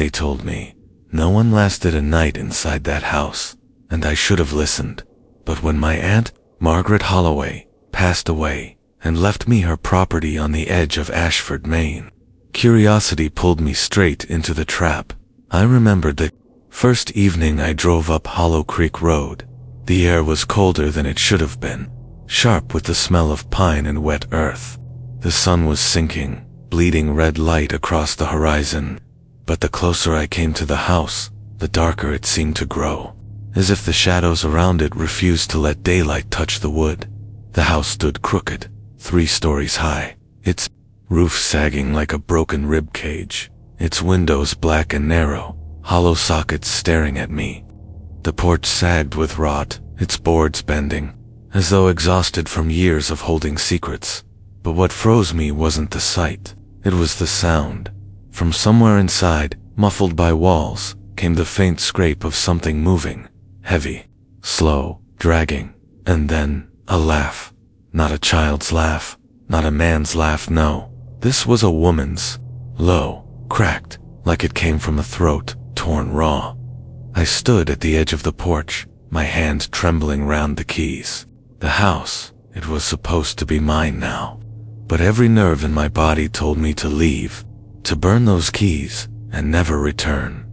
They told me no one lasted a night inside that house, and I should have listened. But when my aunt, Margaret Holloway, passed away and left me her property on the edge of Ashford, Maine, curiosity pulled me straight into the trap. I remembered the first evening I drove up Hollow Creek Road. The air was colder than it should have been, sharp with the smell of pine and wet earth. The sun was sinking, bleeding red light across the horizon. But the closer I came to the house, the darker it seemed to grow, as if the shadows around it refused to let daylight touch the wood. The house stood crooked, 3 stories high, its roof sagging like a broken rib cage, its windows black and narrow, hollow sockets staring at me. The porch sagged with rot, its boards bending, as though exhausted from years of holding secrets. But what froze me wasn't the sight, it was the sound. From somewhere inside, muffled by walls, came the faint scrape of something moving, heavy, slow, dragging, and then a laugh. Not a child's laugh, not a man's laugh, no. This was a woman's, low, cracked, like it came from a throat, torn raw. I stood at the edge of the porch, my hand trembling round the keys. The house, it was supposed to be mine now. But every nerve in my body told me to leave, to burn those keys and never return.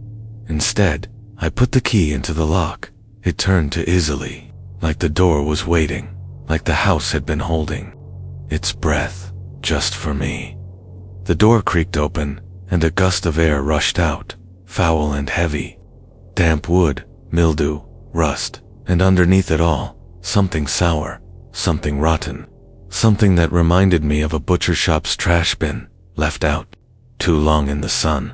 Instead, I put the key into the lock. It turned too easily, like the door was waiting, like the house had been holding its breath just for me. The door creaked open, and a gust of air rushed out, foul and heavy. Damp wood, mildew, rust, and underneath it all, something sour, something rotten, something that reminded me of a butcher shop's trash bin, left out too long in the sun.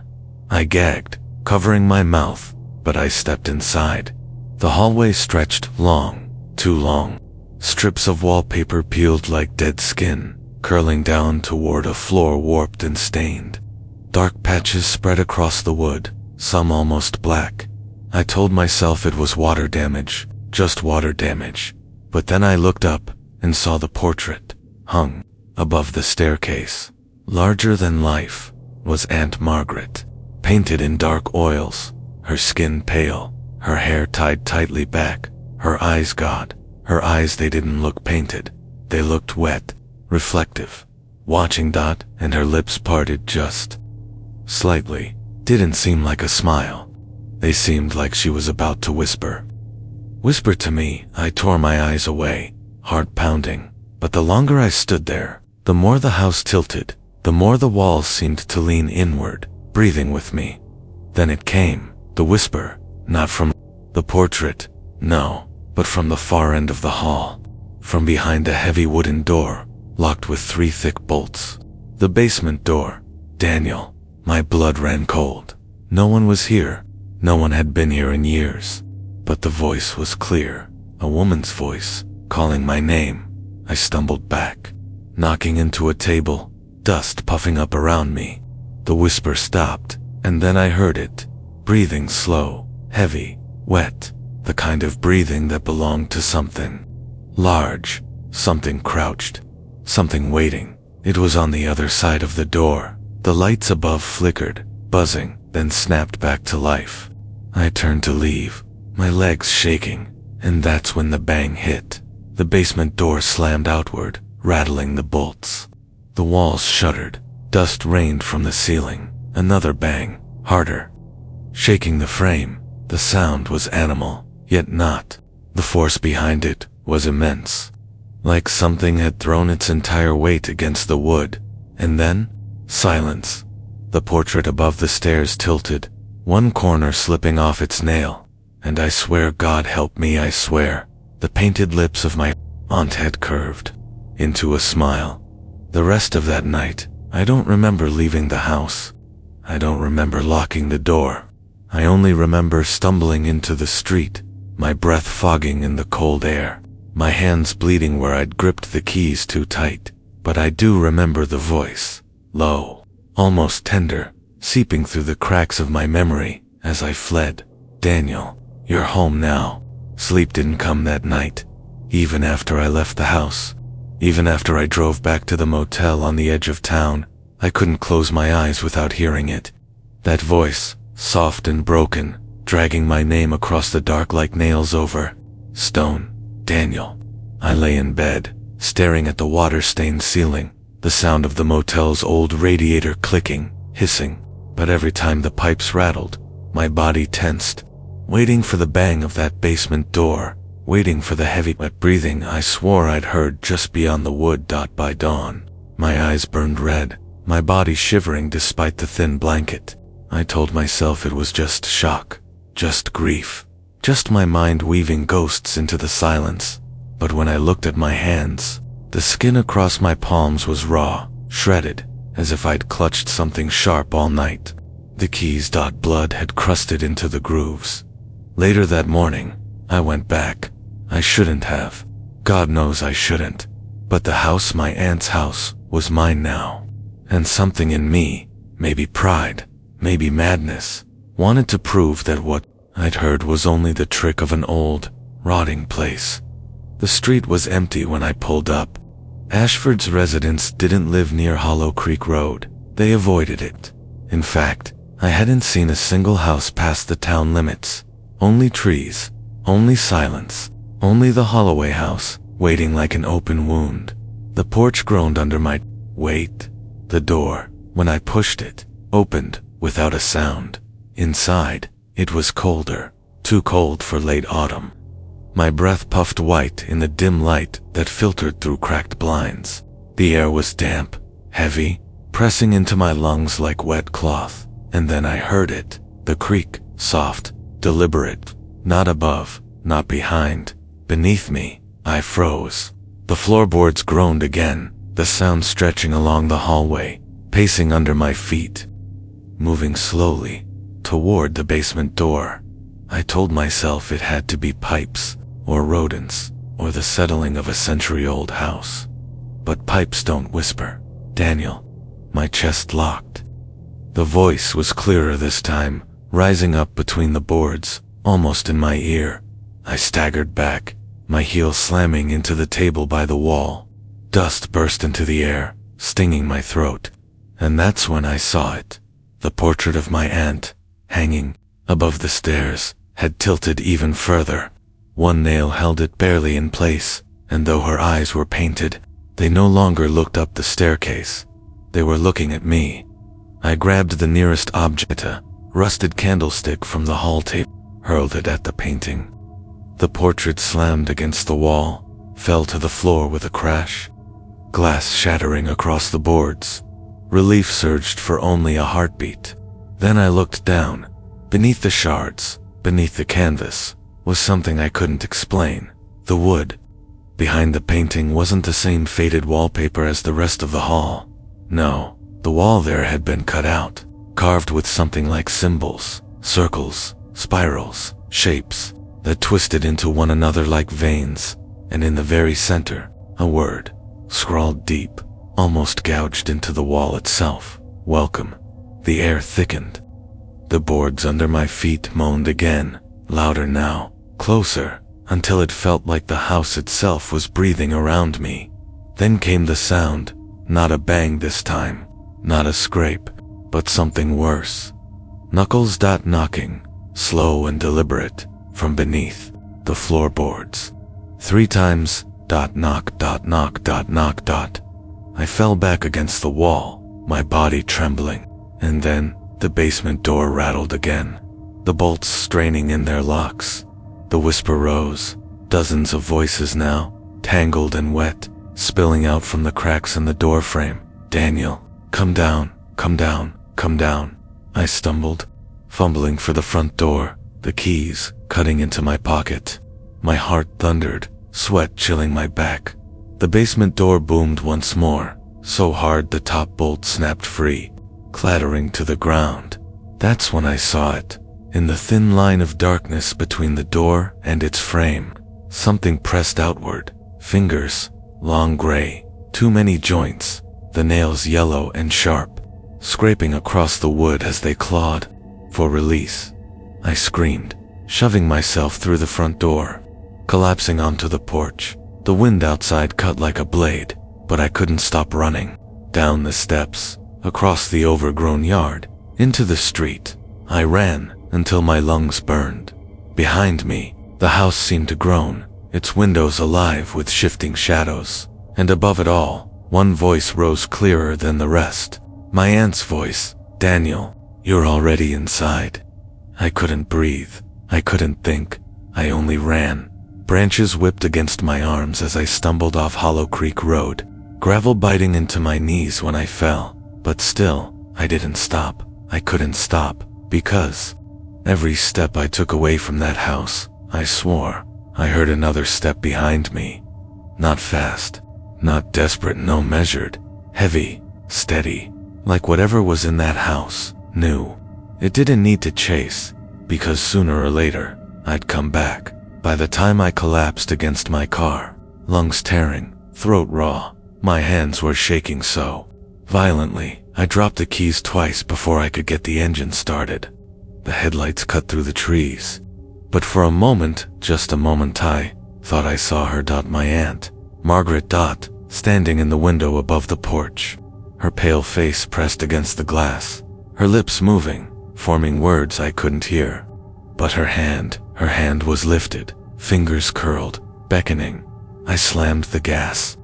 I gagged, covering my mouth, but I stepped inside. The hallway stretched long, too long. Strips of wallpaper peeled like dead skin, curling down toward a floor warped and stained. Dark patches spread across the wood, some almost black. I told myself it was water damage, just water damage. But then I looked up and saw the portrait, hung above the staircase. Larger than life was Aunt Margaret, painted in dark oils, her skin pale, her hair tied tightly back, her eyes God. Her eyes, they didn't look painted. They looked wet, reflective, watching Dot, and her lips parted just slightly. Didn't seem like a smile. They seemed like she was about to whisper. Whisper to me. I tore my eyes away, heart pounding. But the longer I stood there, the more the house tilted, the more the walls seemed to lean inward, breathing with me. Then it came, the whisper, not from the portrait, no, but from the far end of the hall, from behind a heavy wooden door, locked with 3 thick bolts. The basement door. Daniel. My blood ran cold. No one was here. No one had been here in years. But the voice was clear, a woman's voice, calling my name. I stumbled back, knocking into a table, dust puffing up around me. The whisper stopped, and then I heard it, breathing slow, heavy, wet. The kind of breathing that belonged to something large, something crouched, something waiting. It was on the other side of the door. The lights above flickered, buzzing, then snapped back to life. I turned to leave, my legs shaking, and that's when the bang hit. The basement door slammed outward, rattling the bolts. The walls shuddered, dust rained from the ceiling. Another bang, harder, shaking the frame. The sound was animal. Yet not. The force behind it was immense, like something had thrown its entire weight against the wood. And then, silence. The portrait above the stairs tilted, one corner slipping off its nail, and I swear, God help me, I swear, the painted lips of my aunt had curved into a smile. The rest of that night, I don't remember leaving the house. I don't remember locking the door. I only remember stumbling into the street, my breath fogging in the cold air, my hands bleeding where I'd gripped the keys too tight. But I do remember the voice, low, almost tender, seeping through the cracks of my memory as I fled. Daniel, you're home now. Sleep didn't come that night, even after I left the house. Even after I drove back to the motel on the edge of town, I couldn't close my eyes without hearing it. That voice, soft and broken, dragging my name across the dark like nails over stone. Daniel. I lay in bed, staring at the water-stained ceiling, the sound of the motel's old radiator clicking, hissing, but every time the pipes rattled, my body tensed, waiting for the bang of that basement door, waiting for the heavy wet breathing I swore I'd heard just beyond the wood. By dawn, my eyes burned red, my body shivering despite the thin blanket. I told myself it was just shock, just grief, just my mind weaving ghosts into the silence. But when I looked at my hands, the skin across my palms was raw, shredded, as if I'd clutched something sharp all night. The keys. Blood had crusted into the grooves. Later that morning, I went back. I shouldn't have. God knows I shouldn't. But the house, my aunt's house, was mine now. And something in me, maybe pride, maybe madness, wanted to prove that what I'd heard was only the trick of an old, rotting place. The street was empty when I pulled up. Ashford's residents didn't live near Hollow Creek Road. They avoided it. In fact, I hadn't seen a single house past the town limits. Only trees, only silence, only the Holloway house, waiting like an open wound. The porch groaned under my weight. The door, when I pushed it, opened without a sound. Inside, it was colder, too cold for late autumn. My breath puffed white in the dim light that filtered through cracked blinds. The air was damp, heavy, pressing into my lungs like wet cloth. And then I heard it, the creak, soft, deliberate, not above, not behind, beneath me. I froze. The floorboards groaned again, the sound stretching along the hallway, pacing under my feet, moving slowly toward the basement door. I told myself it had to be pipes, or rodents, or the settling of a century-old house. But pipes don't whisper. Daniel. My chest locked. The voice was clearer this time, rising up between the boards, almost in my ear. I staggered back, my heel slamming into the table by the wall. Dust burst into the air, stinging my throat. And that's when I saw it. The portrait of my aunt, hanging above the stairs, had tilted even further. One nail held it barely in place, and though her eyes were painted, they no longer looked up the staircase. They were looking at me. I grabbed the nearest object, a rusted candlestick from the hall table, hurled it at the painting. The portrait slammed against the wall, fell to the floor with a crash, glass shattering across the boards. Relief surged for only a heartbeat. Then I looked down. Beneath the shards, beneath the canvas, was something I couldn't explain. The wood behind the painting wasn't the same faded wallpaper as the rest of the hall. No, the wall there had been cut out, carved with something like symbols, circles, spirals, shapes that twisted into one another like veins, and in the very center, a word, scrawled deep, almost gouged into the wall itself. Welcome. The air thickened. The boards under my feet moaned again, louder now, closer, until it felt like the house itself was breathing around me. Then came the sound, not a bang this time, not a scrape, but something worse. Knuckles. Knocking, slow and deliberate, from beneath the floorboards. 3 times. Knock. Knock. I fell back against the wall, my body trembling, and then the basement door rattled again, the bolts straining in their locks. The whisper rose, dozens of voices now, tangled and wet, spilling out from the cracks in the doorframe. Daniel, come down, come down, come down. I stumbled, fumbling for the front door, the keys cutting into my pocket. My heart thundered, sweat chilling my back. The basement door boomed once more, so hard the top bolt snapped free, clattering to the ground. That's when I saw it. In the thin line of darkness between the door and its frame, something pressed outward, fingers, long gray, too many joints, the nails yellow and sharp, scraping across the wood as they clawed for release. I screamed, shoving myself through the front door, collapsing onto the porch. The wind outside cut like a blade, but I couldn't stop running. Down the steps, across the overgrown yard, into the street. I ran until my lungs burned. Behind me, the house seemed to groan, its windows alive with shifting shadows. And above it all, one voice rose clearer than the rest. My aunt's voice. "Daniel, you're already inside." I couldn't breathe. I couldn't think. I only ran. Branches whipped against my arms as I stumbled off Hollow Creek Road, gravel biting into my knees when I fell. But still, I didn't stop. I couldn't stop, because every step I took away from that house, I swore, I heard another step behind me. Not fast, not desperate, no measured, heavy, steady, like whatever was in that house knew. It didn't need to chase, because sooner or later, I'd come back. By the time I collapsed against my car, lungs tearing, throat raw, my hands were shaking so violently, I dropped the keys twice before I could get the engine started. The headlights cut through the trees. But for a moment, just a moment, I thought I saw her. My aunt, Margaret, standing in the window above the porch, her pale face pressed against the glass, her lips moving, forming words I couldn't hear. But her hand was lifted, fingers curled, beckoning. I slammed the gas,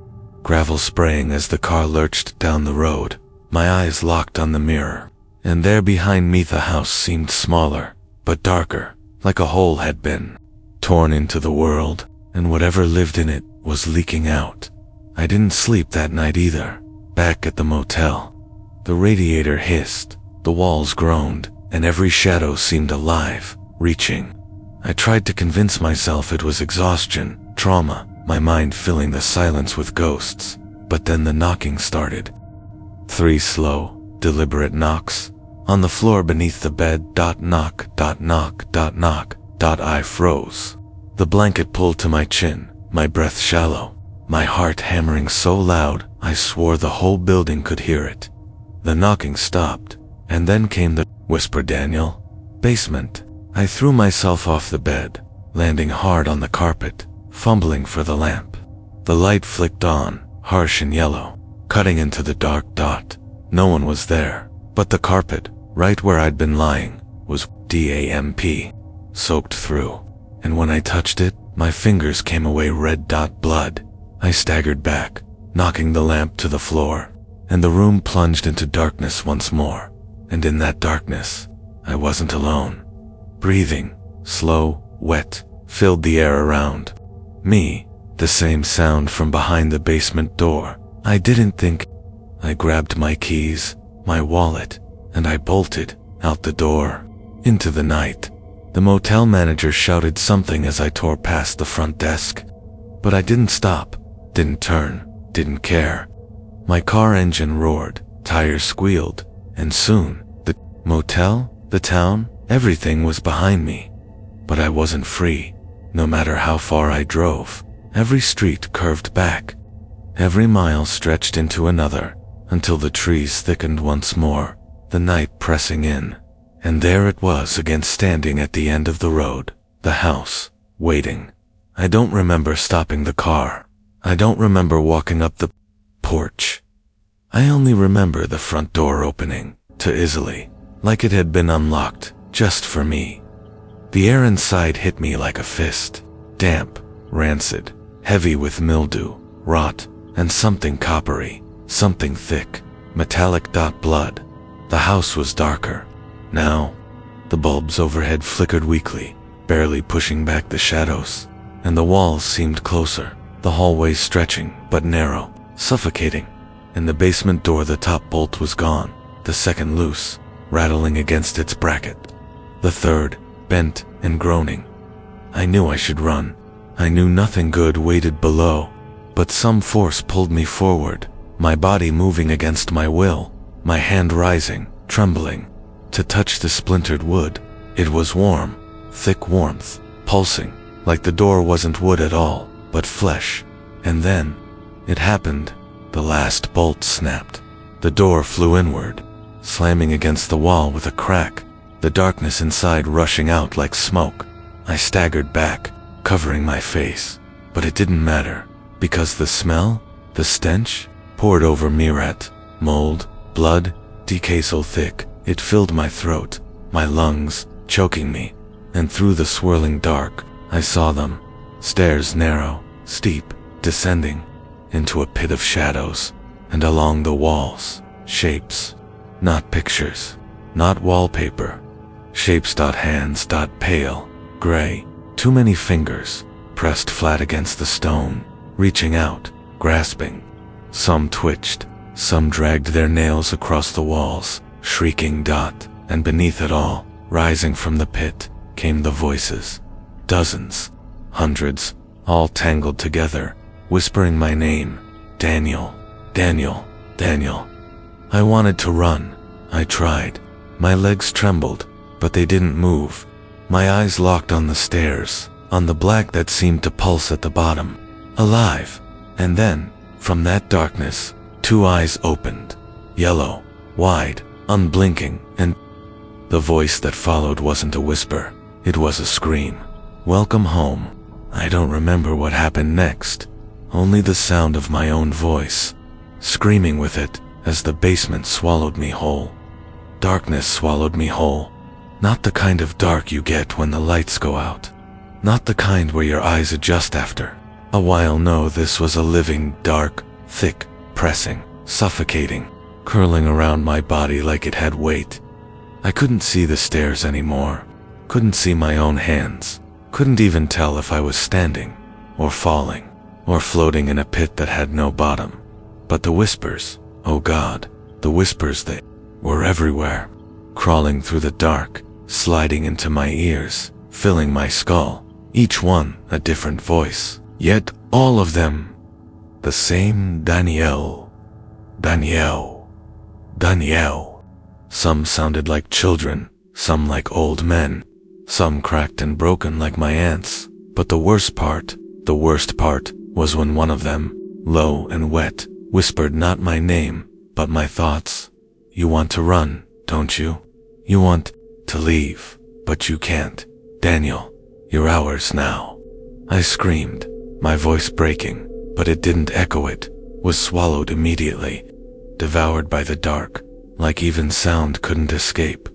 gravel spraying as the car lurched down the road. My eyes locked on the mirror, and there behind me the house seemed smaller, but darker, like a hole had been torn into the world, and whatever lived in it was leaking out. I didn't sleep that night either. Back at the motel, the radiator hissed, the walls groaned, and every shadow seemed alive, reaching. I tried to convince myself it was exhaustion, trauma, my mind filling the silence with ghosts. But then the knocking started. 3 slow, deliberate knocks. On the floor beneath the bed. Knock, knock, knock. I froze. The blanket pulled to my chin, my breath shallow, my heart hammering so loud I swore the whole building could hear it. The knocking stopped, and then came the whisper. "Daniel." Basement. I threw myself off the bed, landing hard on the carpet, fumbling for the lamp. The light flicked on, harsh and yellow, cutting into the dark. No one was there, but the carpet, right where I'd been lying, was damp, soaked through. And when I touched it, my fingers came away red. Blood. I staggered back, knocking the lamp to the floor, and the room plunged into darkness once more. And in that darkness, I wasn't alone. Breathing, slow, wet, filled the air around me. The same sound from behind the basement door. I didn't think. I grabbed my keys, my wallet, and I bolted out the door, into the night. The motel manager shouted something as I tore past the front desk. But I didn't stop, didn't turn, didn't care. My car engine roared, tires squealed, and soon, the motel, the town, everything was behind me. But I wasn't free. No matter how far I drove, every street curved back. Every mile stretched into another, until the trees thickened once more, the night pressing in. And there it was again, standing at the end of the road, the house, waiting. I don't remember stopping the car. I don't remember walking up the porch. I only remember the front door opening, too easily, like it had been unlocked, just for me. The air inside hit me like a fist, damp, rancid, heavy with mildew, rot, and something coppery, something thick, metallic. Blood. The house was darker. Now, the bulbs overhead flickered weakly, barely pushing back the shadows, and the walls seemed closer, the hallway stretching, but narrow, suffocating. In the basement door, the top bolt was gone, the second loose, rattling against its bracket. The third, bent and groaning. I knew I should run. I knew nothing good waited below, but some force pulled me forward, my body moving against my will, my hand rising, trembling, to touch the splintered wood. It was warm, thick warmth, pulsing, like the door wasn't wood at all, but flesh. And then, it happened. The last bolt snapped. The door flew inward, slamming against the wall with a crack, the darkness inside rushing out like smoke. I staggered back, covering my face, but it didn't matter, because the smell, the stench, poured over me. Rat, mold, blood, decay so thick, it filled my throat, my lungs choking me, and through the swirling dark, I saw them. Stairs narrow, steep, descending into a pit of shadows, and along the walls, shapes, not pictures, not wallpaper, shapes. Hands. Pale, gray, too many fingers, pressed flat against the stone, reaching out, grasping. Some twitched, some dragged their nails across the walls, shrieking. And beneath it all, rising from the pit, came the voices. Dozens, hundreds, all tangled together, whispering my name. Daniel, Daniel, Daniel. I wanted to run. I tried. My legs trembled, but they didn't move. My eyes locked on the stairs, on the black that seemed to pulse at the bottom. Alive. And then, from that darkness, two eyes opened. Yellow, wide, unblinking, and the voice that followed wasn't a whisper. It was a scream. Welcome home. I don't remember what happened next. Only the sound of my own voice, screaming with it as the basement swallowed me whole. Darkness swallowed me whole. Not the kind of dark you get when the lights go out. Not the kind where your eyes adjust after a while. No, this was a living, dark, thick, pressing, suffocating, curling around my body like it had weight. I couldn't see the stairs anymore. Couldn't see my own hands. Couldn't even tell if I was standing, or falling, or floating in a pit that had no bottom. But the whispers, oh God, the whispers, they were everywhere, crawling through the dark, sliding into my ears, filling my skull, each one a different voice, yet all of them the same. Daniel, Daniel, Daniel. Some sounded like children, some like old men, some cracked and broken like my aunts. But the worst part was when one of them, low and wet, whispered not my name, but my thoughts. You want to run, don't you? You want to leave, but you can't. Daniel, you're ours now. I screamed, my voice breaking, but it didn't echo. It was swallowed immediately, devoured by the dark, like even sound couldn't escape.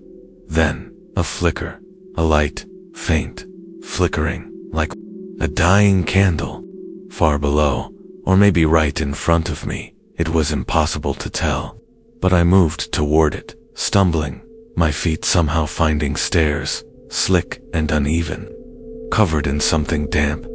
Then, a flicker, a light, faint, flickering, like a dying candle, far below, or maybe right in front of me. It was impossible to tell, but I moved toward it, stumbling, my feet somehow finding stairs, slick and uneven, covered in something damp.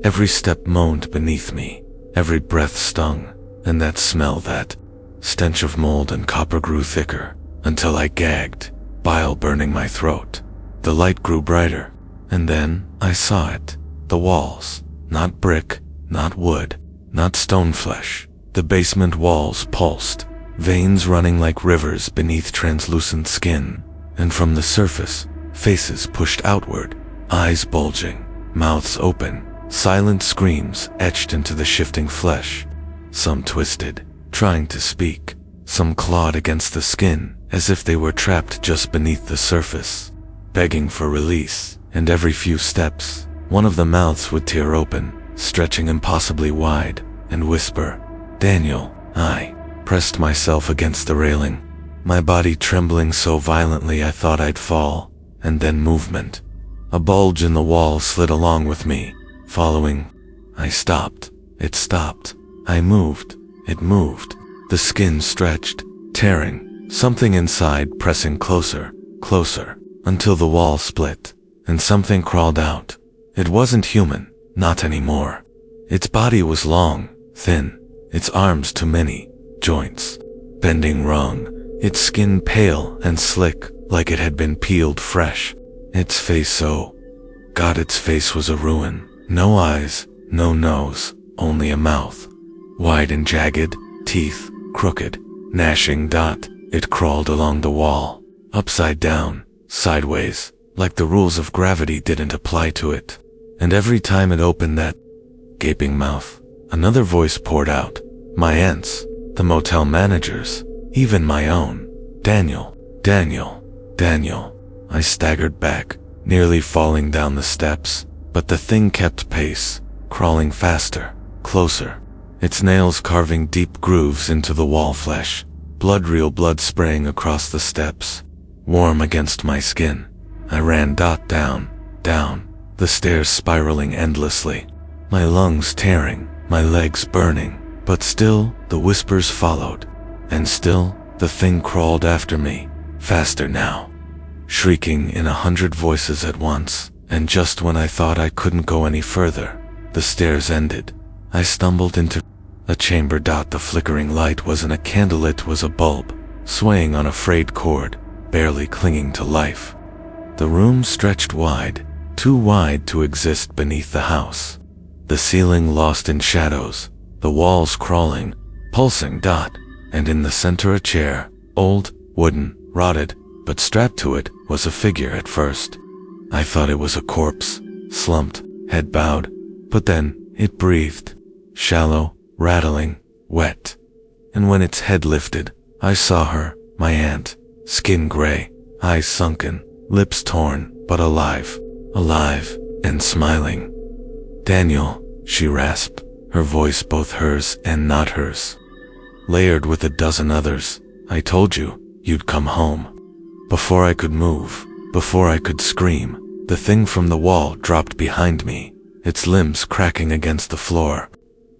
Every step moaned beneath me, every breath stung, and that smell, that stench of mold and copper grew thicker, until I gagged, bile burning my throat. The light grew brighter, and then I saw it. The walls, not brick, not wood, not stone flesh. The basement walls pulsed, veins running like rivers beneath translucent skin, and from the surface, faces pushed outward, eyes bulging, mouths open, silent screams etched into the shifting flesh. Some twisted, trying to speak. Some clawed against the skin, as if they were trapped just beneath the surface, begging for release. And every few steps, one of the mouths would tear open, stretching impossibly wide, and whisper, Daniel. I pressed myself against the railing, my body trembling so violently I thought I'd fall, and then movement. A bulge in the wall slid along with me, following. I stopped. It stopped. I moved. It moved. The skin stretched, tearing, something inside pressing closer, closer, until the wall split, and something crawled out. It wasn't human, not anymore. Its body was long, thin, its arms too many, joints, bending wrong, its skin pale and slick like it had been peeled fresh. Its face its face was a ruin. No eyes, no nose, only a mouth. Wide and jagged, teeth, crooked, gnashing. It crawled along the wall, upside down, sideways, like the rules of gravity didn't apply to it. And every time it opened that gaping mouth, another voice poured out. My aunt's, the motel manager's, even my own. Daniel, Daniel, Daniel. I staggered back, nearly falling down the steps, but the thing kept pace, crawling faster, closer, its nails carving deep grooves into the wall flesh, real blood spraying across the steps. warm against my skin. I ran down, the stairs spiraling endlessly, my lungs tearing, my legs burning, but still the whispers followed, and still the thing crawled after me, faster now, shrieking in 100 voices at once, and just when I thought I couldn't go any further, the stairs ended. I stumbled into a chamber. The flickering light wasn't a candle, it was a bulb, swaying on a frayed cord, barely clinging to life. The room stretched wide, too wide to exist beneath the house. The ceiling lost in shadows, the walls crawling, pulsing. And in the center a chair, old, wooden, rotted, but strapped to it was a figure. At first I thought it was a corpse, slumped, head bowed, but then it breathed, shallow, rattling, wet. And when its head lifted, I saw her, my aunt, skin gray, eyes sunken, lips torn, but alive and smiling. "Daniel," she rasped, her voice both hers and not hers, layered with a dozen others. "I told you, you'd come home." Before I could move, before I could scream, the thing from the wall dropped behind me, its limbs cracking against the floor.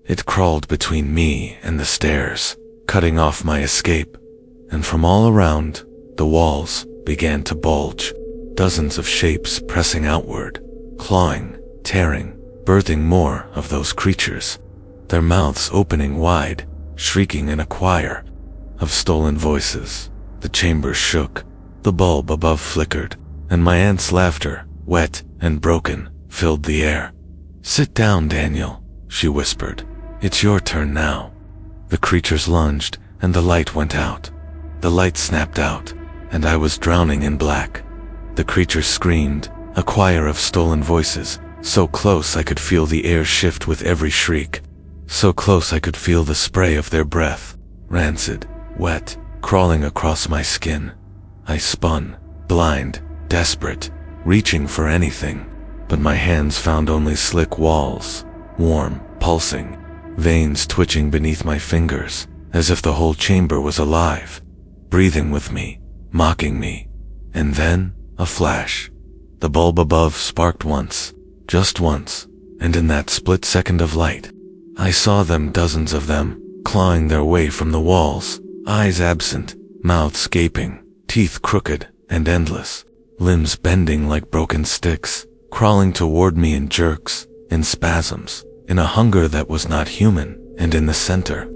It crawled between me and the stairs, cutting off my escape, and from all around, the walls began to bulge, dozens of shapes pressing outward, clawing, tearing, birthing more of those creatures, their mouths opening wide, shrieking in a choir of stolen voices. The chamber shook, the bulb above flickered, and my aunt's laughter, wet and broken, filled the air. "Sit down, Daniel," she whispered. "It's your turn now." The creatures lunged, and the light went out. The light snapped out, and I was drowning in black. The creatures screamed, a choir of stolen voices, so close I could feel the air shift with every shriek, so close I could feel the spray of their breath, rancid, wet, crawling across my skin. I spun, blind, desperate, reaching for anything, but my hands found only slick walls, warm, pulsing, veins twitching beneath my fingers, as if the whole chamber was alive, breathing with me, mocking me. And then, a flash. The bulb above sparked once, just once, and in that split second of light, I saw them, dozens of them, clawing their way from the walls, eyes absent, mouths gaping, teeth crooked and endless, limbs bending like broken sticks, crawling toward me in jerks, in spasms, in a hunger that was not human. And in the center,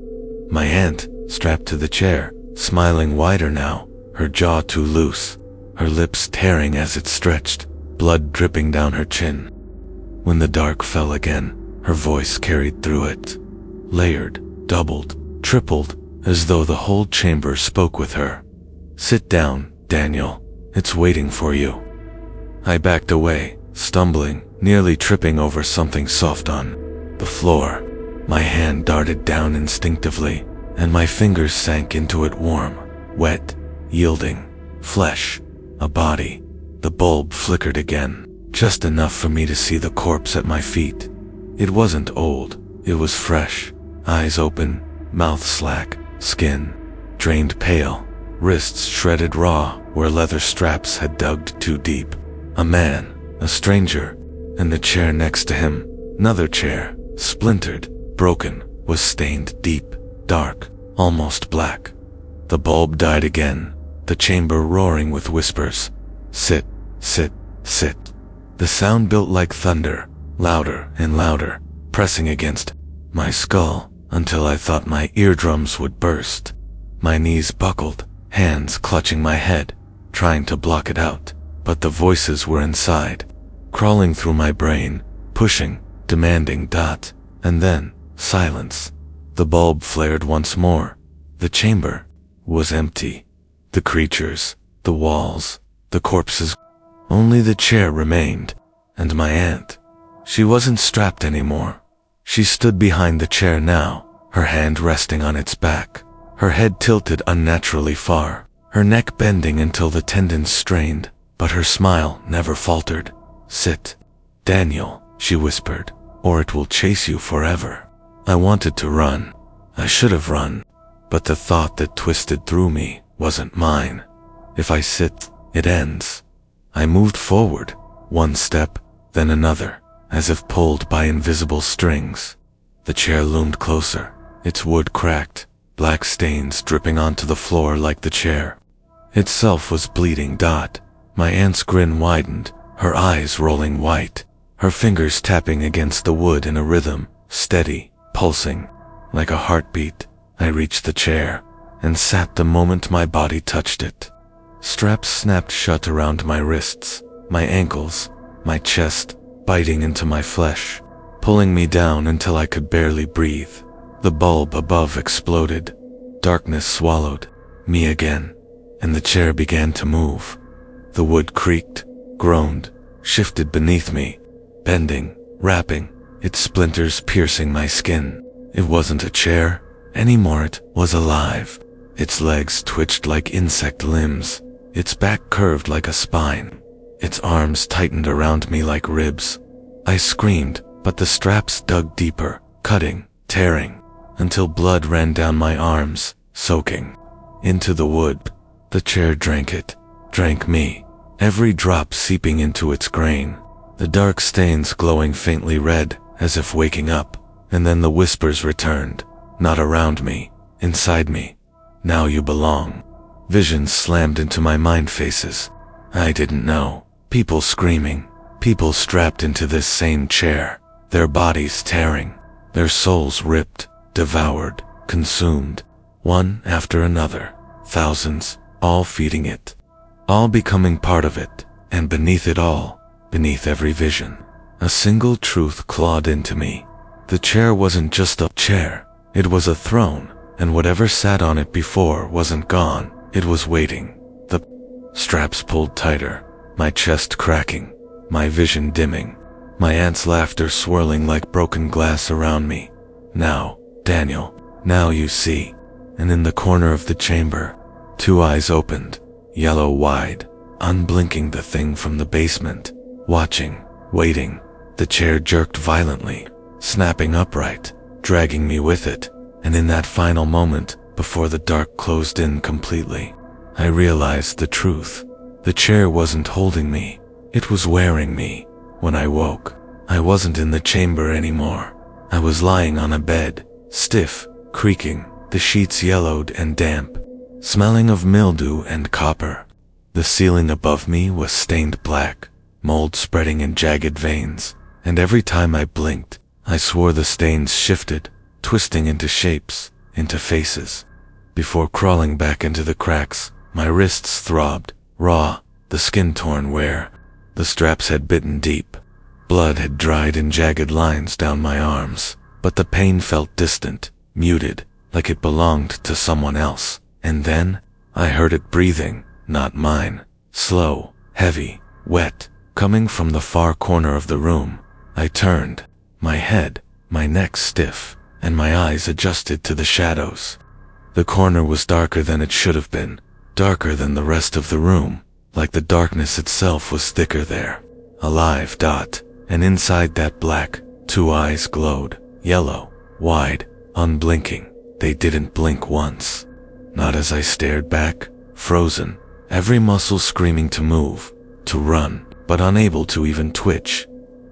my aunt, strapped to the chair, smiling wider now, her jaw too loose, her lips tearing as it stretched, blood dripping down her chin. When the dark fell again, her voice carried through it, layered, doubled, tripled, as though the whole chamber spoke with her. "Sit down, Daniel. It's waiting for you." I backed away, stumbling, nearly tripping over something soft on the floor. My hand darted down instinctively, and my fingers sank into it, warm, wet, yielding, flesh, a body. The bulb flickered again, just enough for me to see the corpse at my feet. It wasn't old, it was fresh, eyes open, mouth slack, skin drained pale, wrists shredded raw where leather straps had dug too deep. A man, a stranger, and the chair next to him, another chair, splintered, broken, was stained deep, dark, almost black. The bulb died again, the chamber roaring with whispers. "Sit, sit, sit." The sound built like thunder, louder and louder, pressing against my skull until I thought my eardrums would burst. My knees buckled, hands clutching my head, trying to block it out, but the voices were inside, crawling through my brain, pushing, demanding. And then, silence. The bulb flared once more. The chamber was empty. The creatures, the walls, the corpses. Only the chair remained, and my aunt. She wasn't strapped anymore. She stood behind the chair now, her hand resting on its back, her head tilted unnaturally far, her neck bending until the tendons strained, but her smile never faltered. "Sit, Daniel," she whispered, "or it will chase you forever." I wanted to run. I should have run, but the thought that twisted through me wasn't mine. If I sit, It ends. I moved forward, one step, then another, as if pulled by invisible strings. The chair loomed closer, its wood cracked, black stains dripping onto the floor like the chair itself was bleeding. My aunt's grin widened, her eyes rolling white, her fingers tapping against the wood in a rhythm, steady, pulsing, like a heartbeat. I reached the chair and sat the moment my body touched it. Straps snapped shut around my wrists, my ankles, my chest, biting into my flesh, pulling me down until I could barely breathe. The bulb above exploded. Darkness swallowed me again, and the chair began to move. The wood creaked, groaned, shifted beneath me, bending, wrapping, its splinters piercing my skin. It wasn't a chair anymore, it was alive. Its legs twitched like insect limbs, its back curved like a spine, its arms tightened around me like ribs. I screamed, but the straps dug deeper, cutting, tearing, until blood ran down my arms, soaking into the wood. The chair drank it, drank me, every drop seeping into its grain, the dark stains glowing faintly red, as if waking up. And then the whispers returned, not around me, inside me. Now you belong. Visions slammed into my mind, faces I didn't know, people screaming, people strapped into this same chair, their bodies tearing, their souls ripped, devoured, consumed, one after another, thousands, all feeding it, all becoming part of it. And beneath it all, beneath every vision, a single truth clawed into me. The chair wasn't just a chair, it was a throne, and whatever sat on it before wasn't gone, it was waiting. The straps pulled tighter, my chest cracking, my vision dimming, my aunt's laughter swirling like broken glass around me. Now, Daniel, now you see. And in the corner of the chamber, two eyes opened, yellow wide, unblinking, the thing from the basement, watching, waiting. The chair jerked violently, snapping upright, dragging me with it, and in that final moment, before the dark closed in completely, I realized the truth. The chair wasn't holding me, it was wearing me. When I woke, I wasn't in the chamber anymore. I was lying on a bed, stiff, creaking, the sheets yellowed and damp, smelling of mildew and copper. The ceiling above me was stained black, mold spreading in jagged veins, and every time I blinked, I swore the stains shifted, twisting into shapes, into faces. Before crawling back into the cracks, my wrists throbbed, raw, the skin torn where the straps had bitten deep. Blood had dried in jagged lines down my arms, but the pain felt distant, muted, like it belonged to someone else. And then, I heard it breathing, not mine, slow, heavy, wet, coming from the far corner of the room. I turned, my head, my neck stiff, and my eyes adjusted to the shadows. The corner was darker than it should have been, darker than the rest of the room, like the darkness itself was thicker there, alive. And inside that black, two eyes glowed, yellow, wide, unblinking. They didn't blink once. Not as I stared back, frozen, every muscle screaming to move, to run, but unable to even twitch.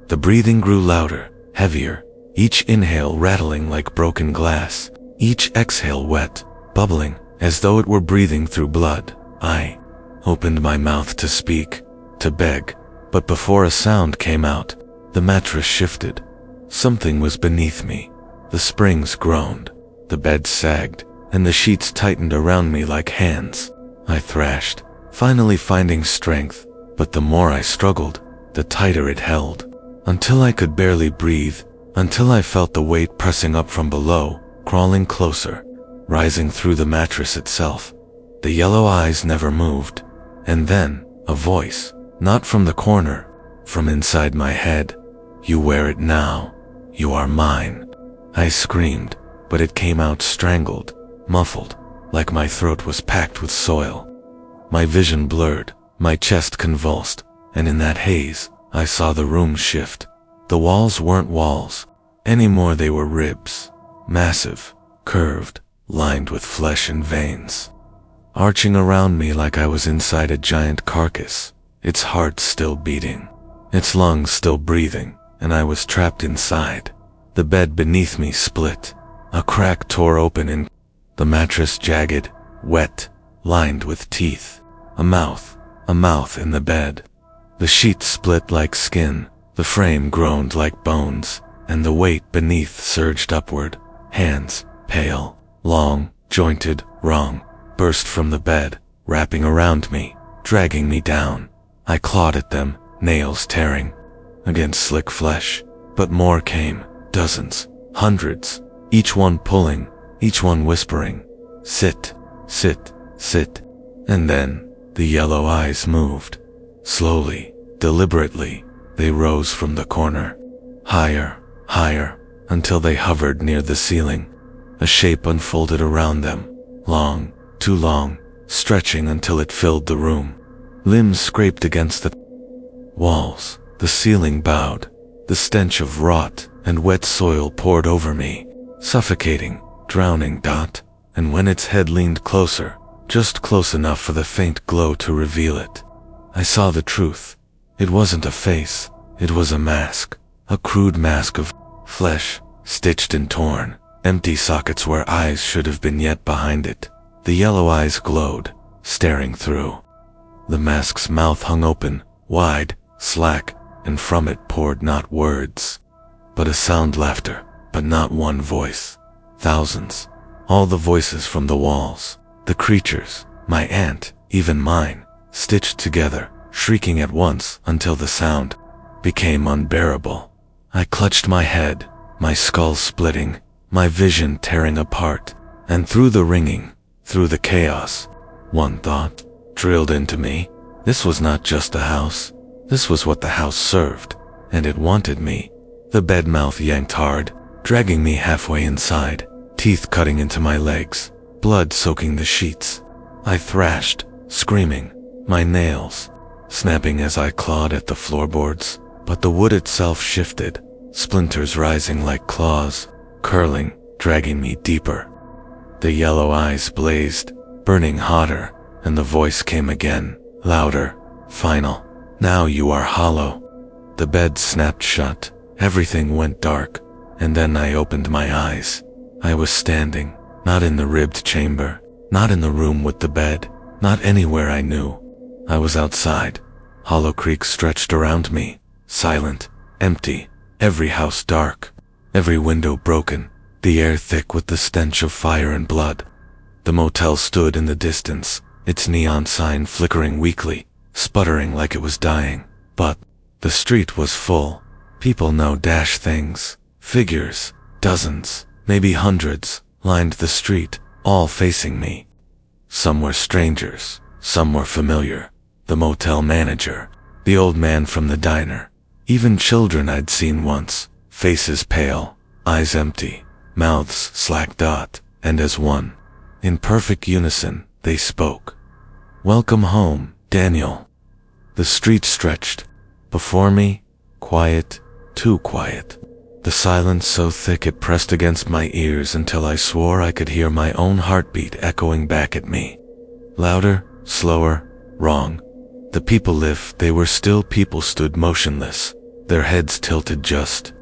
The breathing grew louder, heavier, each inhale rattling like broken glass, each exhale wet, bubbling, as though it were breathing through blood. I opened my mouth to speak, to beg, but before a sound came out, the mattress shifted. Something was beneath me. The springs groaned, the bed sagged, and the sheets tightened around me like hands. I thrashed, finally finding strength, but the more I struggled, the tighter it held, until I could barely breathe, until I felt the weight pressing up from below, crawling closer, rising through the mattress itself. The yellow eyes never moved, and then, a voice, not from the corner, from inside my head. You wear it now. You are mine. I screamed, but it came out strangled, muffled, like my throat was packed with soil. My vision blurred, my chest convulsed, and in that haze, I saw the room shift. The walls weren't walls anymore, they were ribs, massive, curved, lined with flesh and veins. arching around me like I was inside a giant carcass, its heart still beating, its lungs still breathing, and I was trapped inside. The bed beneath me split. A crack tore open and the mattress jagged, wet, lined with teeth. A mouth in the bed. The sheet split like skin, the frame groaned like bones, and the weight beneath surged upward. Hands, pale, long, jointed, wrong, burst from the bed, wrapping around me, dragging me down. I clawed at them, nails tearing against slick flesh, but more came, dozens, hundreds, each one pulling, each one whispering, "Sit, sit, sit." And then, the yellow eyes moved. Slowly, deliberately, they rose from the corner. Higher, higher, until they hovered near the ceiling. A shape unfolded around them, long, too long, stretching until it filled the room. Limbs scraped against the walls, the ceiling bowed, the stench of rot and wet soil poured over me, suffocating, drowning. And when its head leaned closer, just close enough for the faint glow to reveal it, I saw the truth. It wasn't a face, it was a mask, a crude mask of flesh, stitched and torn, empty sockets where eyes should have been yet behind it. The yellow eyes glowed, staring through. The mask's mouth hung open, wide, slack, and from it poured not words, but a sound laughter, but not one voice. Thousands, all the voices from the walls, the creatures, my aunt, even mine, stitched together, shrieking at once until the sound became unbearable. I clutched my head, my skull splitting, my vision tearing apart, and through the ringing, through the chaos, one thought drilled into me. This was not just a house. This was what the house served, and it wanted me. The bed mouth yanked hard, dragging me halfway inside, teeth cutting into my legs, blood soaking the sheets. I thrashed, screaming, my nails snapping as I clawed at the floorboards, but the wood itself shifted, splinters rising like claws, curling, dragging me deeper. The yellow eyes blazed, burning hotter, and the voice came again, louder, final. "Now you are hollow." The bed snapped shut, everything went dark, and then I opened my eyes. I was standing, not in the ribbed chamber, not in the room with the bed, not anywhere I knew. I was outside. Hollow Creek stretched around me, silent, empty, every house dark, every window broken, the air thick with the stench of fire and blood. The motel stood in the distance, its neon sign flickering weakly, sputtering like it was dying. But the street was full. People now dash things, figures, dozens, maybe hundreds, lined the street, all facing me. Some were strangers, some were familiar. The motel manager, the old man from the diner, even children I'd seen once, faces pale, eyes empty, mouths slack. And as one, in perfect unison, they spoke. "Welcome home, Daniel." The street stretched before me, quiet, too quiet. The silence so thick it pressed against my ears until I swore I could hear my own heartbeat echoing back at me. Louder, slower, wrong. The people lived, they were still people stood motionless, their heads tilted just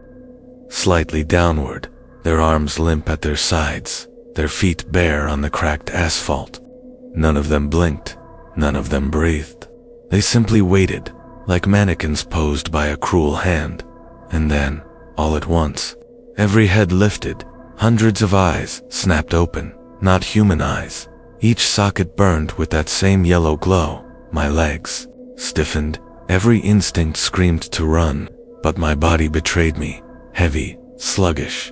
slightly downward, their arms limp at their sides, their feet bare on the cracked asphalt. None of them blinked, none of them breathed. They simply waited, like mannequins posed by a cruel hand. And then, all at once, every head lifted, hundreds of eyes snapped open, not human eyes. Each socket burned with that same yellow glow. My legs stiffened, every instinct screamed to run, but my body betrayed me, heavy, sluggish,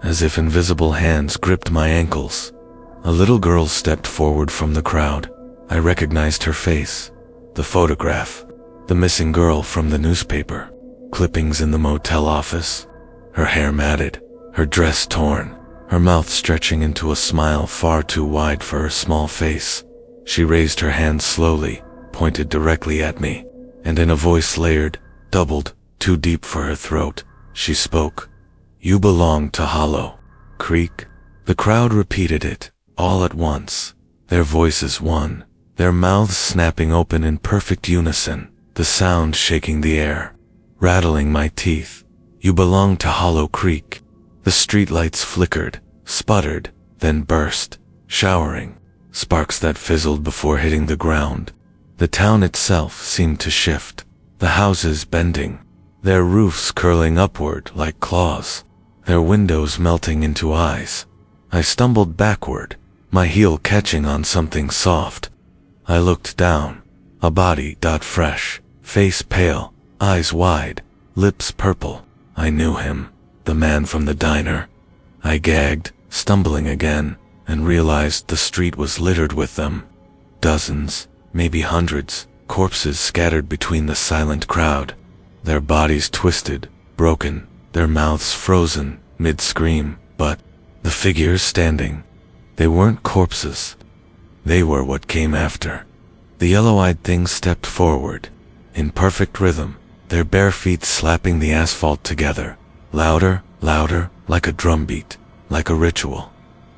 as if invisible hands gripped my ankles. A little girl stepped forward from the crowd. I recognized her face, the photograph, the missing girl from the newspaper, clippings in the motel office, her hair matted, her dress torn, her mouth stretching into a smile far too wide for her small face. She raised her hand slowly, pointed directly at me, and in a voice layered, doubled, too deep for her throat, she spoke. "You belong to Hollow Creek." The crowd repeated it, all at once. their voices one, their mouths snapping open in perfect unison, the sound shaking the air, rattling my teeth. You belong to Hollow Creek. The streetlights flickered, sputtered, then burst, showering sparks that fizzled before hitting the ground. The town itself seemed to shift, the houses bending, their roofs curling upward like claws, their windows melting into eyes. I stumbled backward, my heel catching on something soft. I looked down, a body fresh, face pale, eyes wide, lips purple. I knew him, the man from the diner. I gagged, stumbling again, and realized the street was littered with them. Dozens, maybe hundreds, corpses scattered between the silent crowd, their bodies twisted, broken, their mouths frozen, mid-scream, but the figures standing, they weren't corpses. They were what came after. The yellow-eyed things stepped forward, in perfect rhythm, their bare feet slapping the asphalt together, louder, louder, like a drumbeat, like a ritual.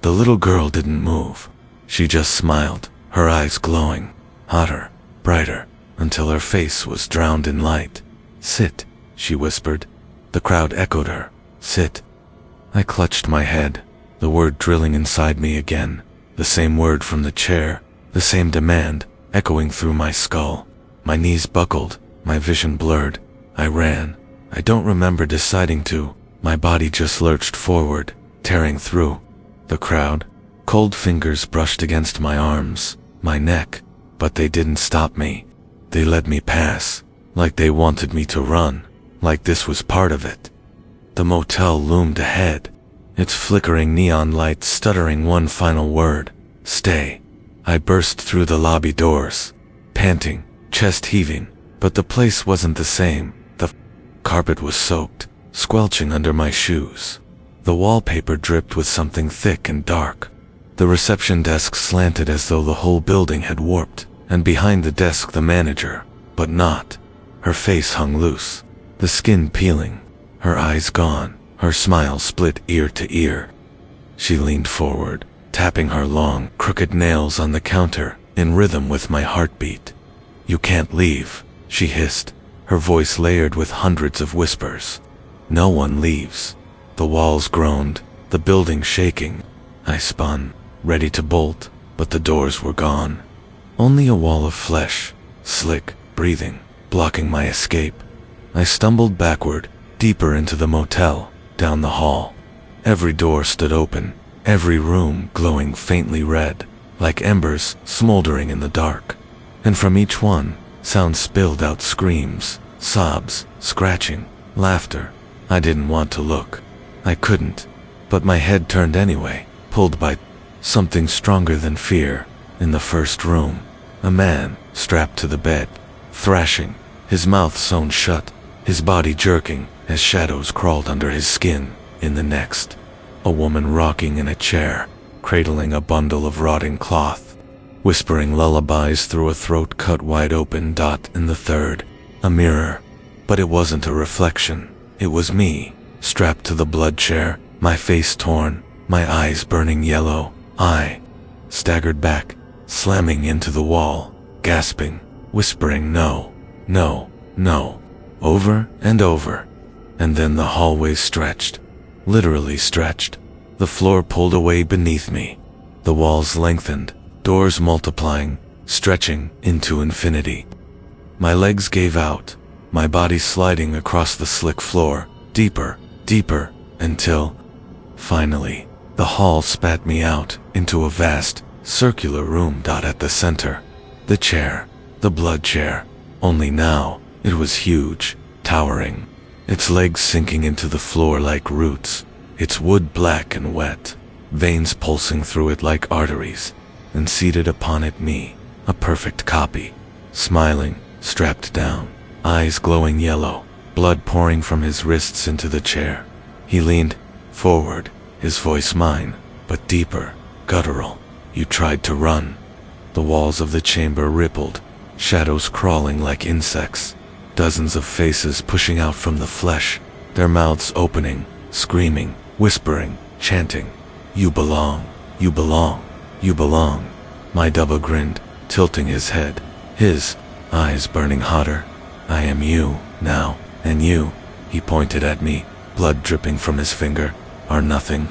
The little girl didn't move. She just smiled, her eyes glowing, hotter, brighter, until her face was drowned in light. "Sit," she whispered. The crowd echoed her. "Sit." I clutched my head, the word drilling inside me again, the same word from the chair, the same demand, echoing through my skull. My knees buckled, my vision blurred. I ran. I don't remember deciding to. My body just lurched forward, tearing through. The crowd, cold fingers brushed against my arms, my neck, but they didn't stop me. They let me pass, like they wanted me to run, like this was part of it. The motel loomed ahead, its flickering neon lights stuttering one final word: stay. I burst through the lobby doors, panting, chest heaving, but the place wasn't the same. The carpet was soaked, squelching under my shoes. The wallpaper dripped with something thick and dark. The reception desk slanted as though the whole building had warped, and behind the desk the manager, but not. Her face hung loose, the skin peeling, her eyes gone, her smile split ear to ear. She leaned forward, tapping her long, crooked nails on the counter, in rhythm with my heartbeat. "You can't leave," she hissed, her voice layered with hundreds of whispers. "No one leaves." The walls groaned, the building shaking. I spun, ready to bolt, but the doors were gone. Only a wall of flesh, slick, breathing, blocking my escape. I stumbled backward, deeper into the motel, down the hall. Every door stood open, every room glowing faintly red, like embers smoldering in the dark. And from each one, sounds spilled out: screams, sobs, scratching, laughter. I didn't want to look. I couldn't, but my head turned anyway, pulled by something stronger than fear. In the first room, a man, strapped to the bed, thrashing, his mouth sewn shut, his body jerking as shadows crawled under his skin. In the next, a woman rocking in a chair, cradling a bundle of rotting cloth, whispering lullabies through a throat cut wide open. In the third, a mirror, but it wasn't a reflection. It was me, strapped to the blood chair, my face torn, my eyes burning yellow. I staggered back, slamming into the wall, gasping, whispering no, no, no, over and over. And then the hallway stretched, literally stretched. The floor pulled away beneath me. The walls lengthened, doors multiplying, stretching into infinity. My legs gave out, my body sliding across the slick floor, deeper, deeper, until, finally, the hall spat me out into a vast, circular room. At the center, the chair, the blood chair, only now, it was huge, towering, its legs sinking into the floor like roots, its wood black and wet, veins pulsing through it like arteries, and seated upon it me, a perfect copy, smiling, strapped down, eyes glowing yellow, blood pouring from his wrists into the chair. He leaned forward, his voice mine, but deeper, guttural. "You tried to run." The walls of the chamber rippled, shadows crawling like insects, dozens of faces pushing out from the flesh, their mouths opening, screaming, whispering, chanting, "You belong, you belong, you belong." My double grinned, tilting his head, his eyes burning hotter. I am you, now, and you, he pointed at me, blood dripping from his finger, are nothing.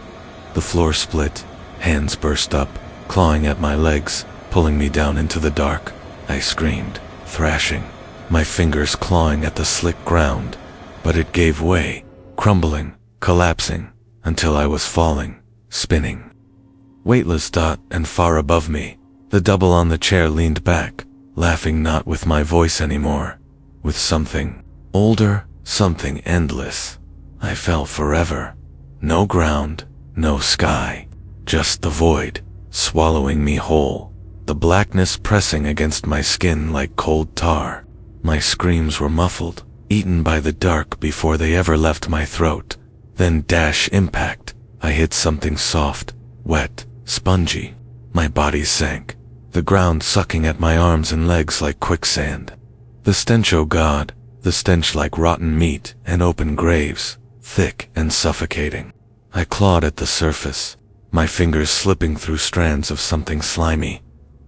The floor split, hands burst up, clawing at my legs, pulling me down into the dark. I screamed, thrashing, my fingers clawing at the slick ground, but it gave way, crumbling, collapsing, until I was falling, spinning. Weightless and far above me, the double on the chair leaned back, laughing not with my voice anymore, with something older, something endless. I fell forever. No ground, no sky, just the void, swallowing me whole, the blackness pressing against my skin like cold tar. My screams were muffled, eaten by the dark before they ever left my throat. Then impact, I hit something soft, wet, spongy. My body sank, the ground sucking at my arms and legs like quicksand. The stench, oh God, the stench like rotten meat and open graves, thick and suffocating. I clawed at the surface, my fingers slipping through strands of something slimy.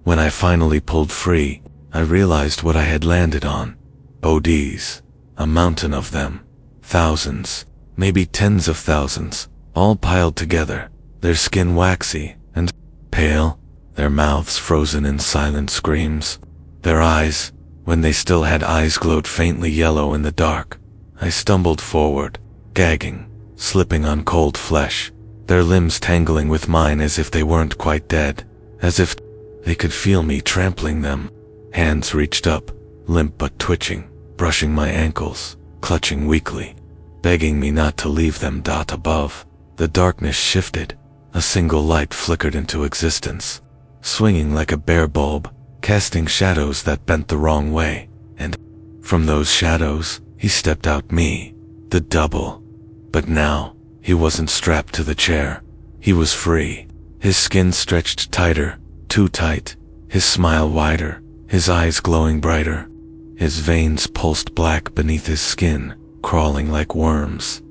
When I finally pulled free, I realized what I had landed on. ODs, a mountain of them, thousands, maybe tens of thousands, all piled together, their skin waxy and pale, their mouths frozen in silent screams. Their eyes, when they still had eyes, glowed faintly yellow in the dark. I stumbled forward, gagging, slipping on cold flesh, their limbs tangling with mine as if they weren't quite dead, as if they could feel me trampling them. Hands reached up, limp but twitching, brushing my ankles, clutching weakly, begging me not to leave them. Above, the darkness shifted, a single light flickered into existence, swinging like a bare bulb, casting shadows that bent the wrong way, and from those shadows, he stepped out, me, the double. But now, he wasn't strapped to the chair. He was free, his skin stretched tighter, too tight, his smile wider, his eyes glowing brighter. His veins pulsed black beneath his skin, crawling like worms.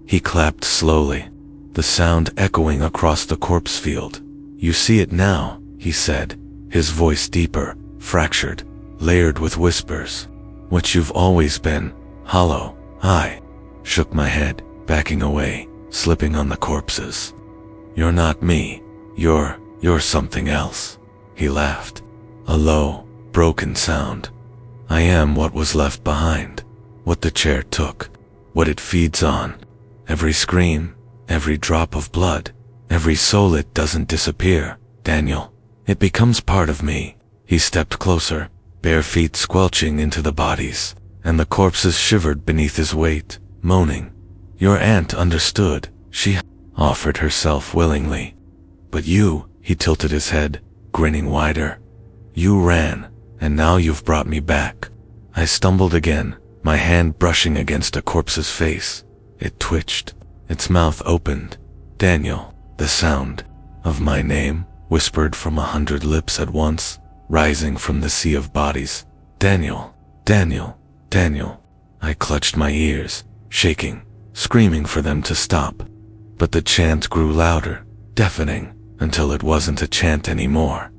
He clapped slowly, the sound echoing across the corpse field. You see it now, he said, his voice deeper, fractured, layered with whispers. What you've always been, hollow. I shook my head, backing away, slipping on the corpses. You're not me. You're something else. He laughed, a low, broken sound. I am what was left behind, what the chair took, what it feeds on. Every scream, every drop of blood, every soul. It doesn't disappear, Daniel. It becomes part of me. He stepped closer, bare feet squelching into the bodies, and the corpses shivered beneath his weight, moaning. Your aunt understood. She offered herself willingly. But you, he tilted his head, grinning wider. You ran, and now you've brought me back. I stumbled again, my hand brushing against a corpse's face. It twitched, its mouth opened. Daniel, the sound of my name whispered from 100 lips at once, rising from the sea of bodies. Daniel, Daniel, Daniel. I clutched my ears, shaking, screaming for them to stop. But the chant grew louder, deafening, until it wasn't a chant anymore.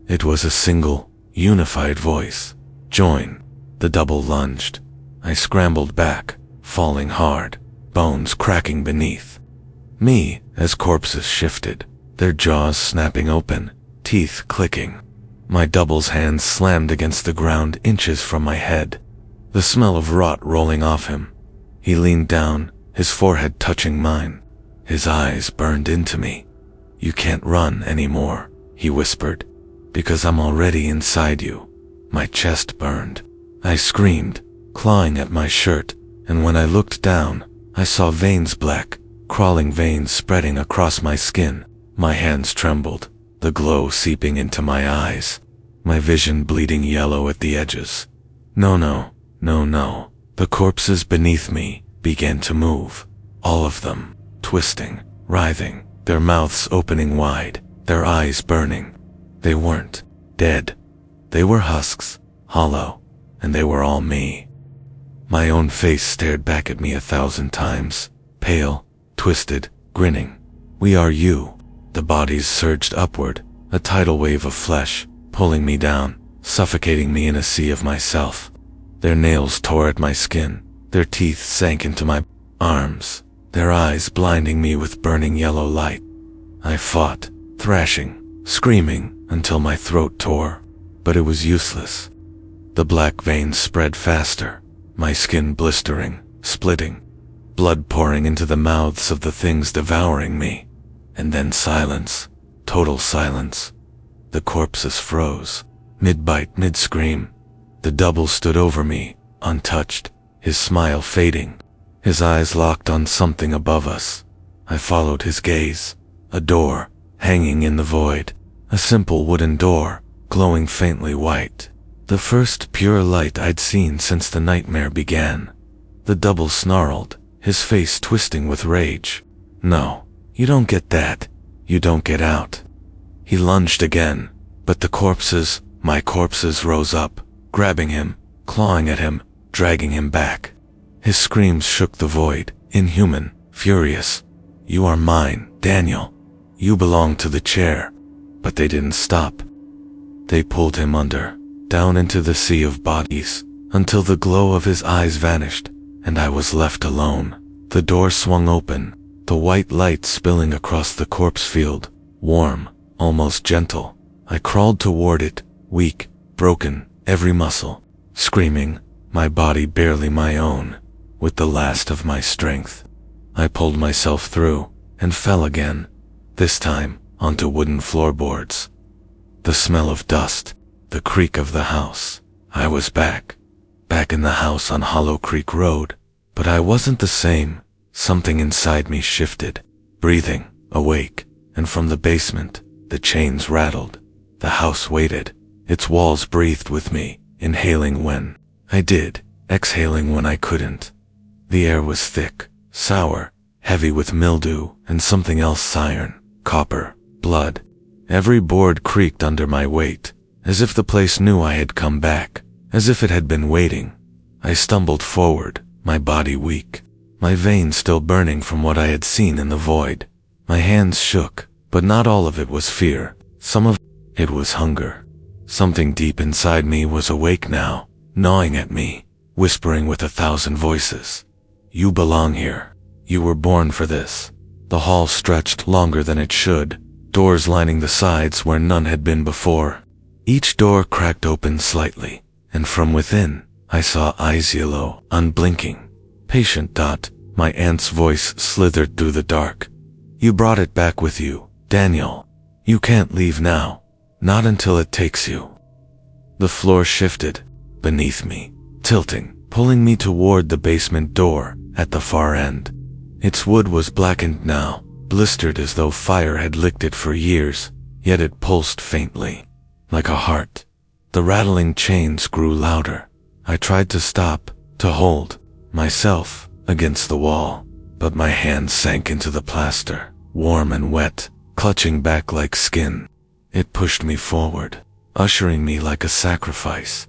It was a single, unified voice. Join. The double lunged. I scrambled back, falling hard, bones cracking beneath me as corpses shifted, their jaws snapping open, teeth clicking. My double's hands slammed against the ground inches from my head, the smell of rot rolling off him. He leaned down, his forehead touching mine. His eyes burned into me. You can't run anymore, he whispered, because I'm already inside you. My chest burned. I screamed, clawing at my shirt, and when I looked down, I saw veins, black, crawling veins spreading across my skin. My hands trembled, the glow seeping into my eyes, my vision bleeding yellow at the edges. No, no, no, no. The corpses beneath me began to move, all of them, twisting, writhing, their mouths opening wide, their eyes burning. They weren't dead. They were husks, hollow, and they were all me. My own face stared back at me 1,000 times, pale, twisted, grinning. We are you. The bodies surged upward, a tidal wave of flesh, pulling me down, suffocating me in a sea of myself. Their nails tore at my skin, their teeth sank into my arms, their eyes blinding me with burning yellow light. I fought, thrashing, screaming, until my throat tore, but it was useless. The black veins spread faster, my skin blistering, splitting, blood pouring into the mouths of the things devouring me. And then silence, total silence. The corpses froze, mid-bite, mid-scream. The double stood over me, untouched, his smile fading, his eyes locked on something above us. I followed his gaze. A door, hanging in the void. A simple wooden door, glowing faintly white. The first pure light I'd seen since the nightmare began. The double snarled, his face twisting with rage. "No, you don't get that. You don't get out." He lunged again, but the corpses, my corpses, rose up, grabbing him, clawing at him, dragging him back. His screams shook the void, inhuman, furious. "You are mine, Daniel. You belong to the chair." But they didn't stop. They pulled him under, down into the sea of bodies, until the glow of his eyes vanished, and I was left alone. The door swung open, the white light spilling across the corpse field, warm, almost gentle. I crawled toward it, weak, broken, every muscle, screaming, my body barely my own, with the last of my strength. I pulled myself through, and fell again, this time onto wooden floorboards. The smell of dust, the creak of the house. I was back in the house on Hollow Creek Road, but I wasn't the same. Something inside me shifted, breathing, awake, and from the basement, the chains rattled. The house waited, its walls breathed with me, inhaling when I did, exhaling when I couldn't. The air was thick, sour, heavy with mildew and something else, iron, copper, blood. Every board creaked under my weight, as if the place knew I had come back, as if it had been waiting. I stumbled forward, my body weak, my veins still burning from what I had seen in the void. My hands shook, but not all of it was fear. Some of it was hunger. Something deep inside me was awake now, gnawing at me, whispering with 1,000 voices. "You belong here. You were born for this." The hall stretched longer than it should, doors lining the sides where none had been before. Each door cracked open slightly, and from within, I saw eyes yellow, unblinking. "Patient. My aunt's voice slithered through the dark. "You brought it back with you, Daniel. You can't leave now. Not until it takes you." The floor shifted beneath me, tilting, pulling me toward the basement door at the far end. Its wood was blackened now, blistered as though fire had licked it for years, yet it pulsed faintly, like a heart. The rattling chains grew louder. I tried to stop, to hold myself against the wall, but my hands sank into the plaster, warm and wet, clutching back like skin. It pushed me forward, ushering me like a sacrifice.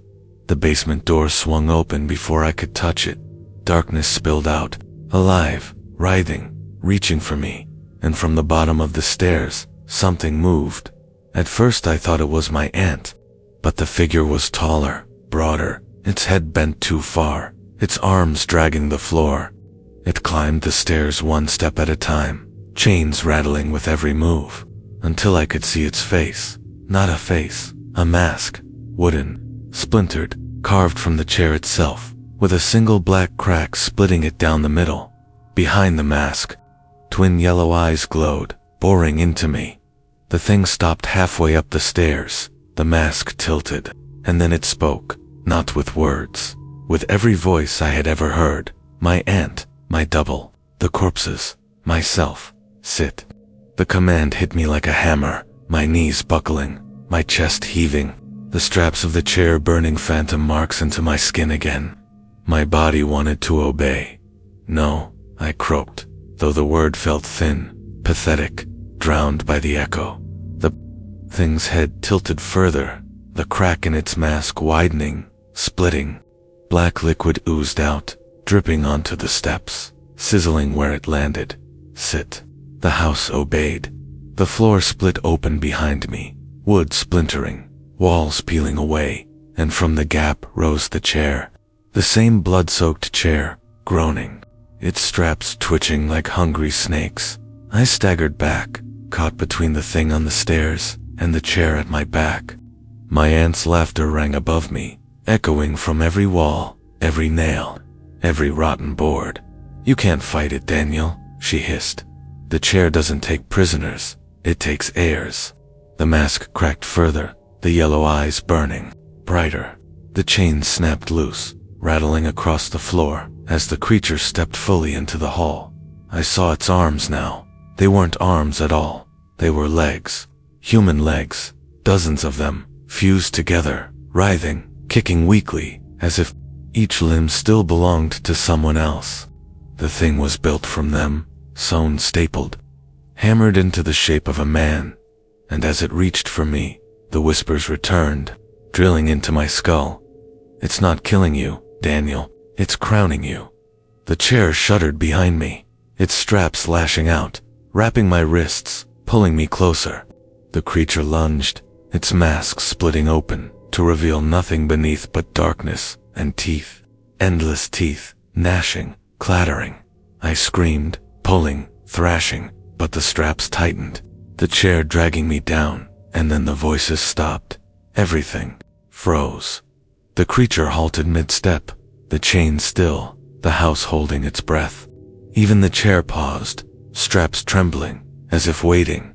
The basement door swung open before I could touch it. Darkness spilled out, alive, writhing, reaching for me, and from the bottom of the stairs, something moved. At first I thought it was my aunt, but the figure was taller, broader, its head bent too far, its arms dragging the floor. It climbed the stairs one step at a time, chains rattling with every move, until I could see its face. Not a face, a mask, wooden, splintered, carved from the chair itself, with a single black crack splitting it down the middle. Behind the mask, twin yellow eyes glowed, boring into me. The thing stopped halfway up the stairs, the mask tilted, and then it spoke, not with words, with every voice I had ever heard. My aunt, my double, the corpses, myself. "Sit." The command hit me like a hammer, my knees buckling, my chest heaving, the straps of the chair burning phantom marks into my skin again. My body wanted to obey. "No," I croaked, though the word felt thin, pathetic, drowned by the echo. The thing's head tilted further, the crack in its mask widening, splitting. Black liquid oozed out, dripping onto the steps, sizzling where it landed. "Sit." The house obeyed. The floor split open behind me, wood splintering, walls peeling away, and from the gap rose the chair. The same blood-soaked chair, groaning, its straps twitching like hungry snakes. I staggered back, caught between the thing on the stairs and the chair at my back. My aunt's laughter rang above me, echoing from every wall, every nail, every rotten board. "You can't fight it, Daniel," she hissed. "The chair doesn't take prisoners, it takes heirs." The mask cracked further, the yellow eyes burning brighter. The chain snapped loose, rattling across the floor as the creature stepped fully into the hall. I saw its arms now. They weren't arms at all. They were legs. Human legs. Dozens of them, fused together, writhing, kicking weakly, as if each limb still belonged to someone else. The thing was built from them, sewn, stapled, hammered into the shape of a man. And as it reached for me, the whispers returned, drilling into my skull. "It's not killing you, Daniel. It's crowning you." The chair shuddered behind me, its straps lashing out, wrapping my wrists, pulling me closer. The creature lunged, its mask splitting open, to reveal nothing beneath but darkness and teeth. Endless teeth, gnashing, clattering. I screamed, pulling, thrashing, but the straps tightened, the chair dragging me down, and then the voices stopped. Everything froze. The creature halted mid-step, the chain still, the house holding its breath. Even the chair paused, straps trembling, as if waiting.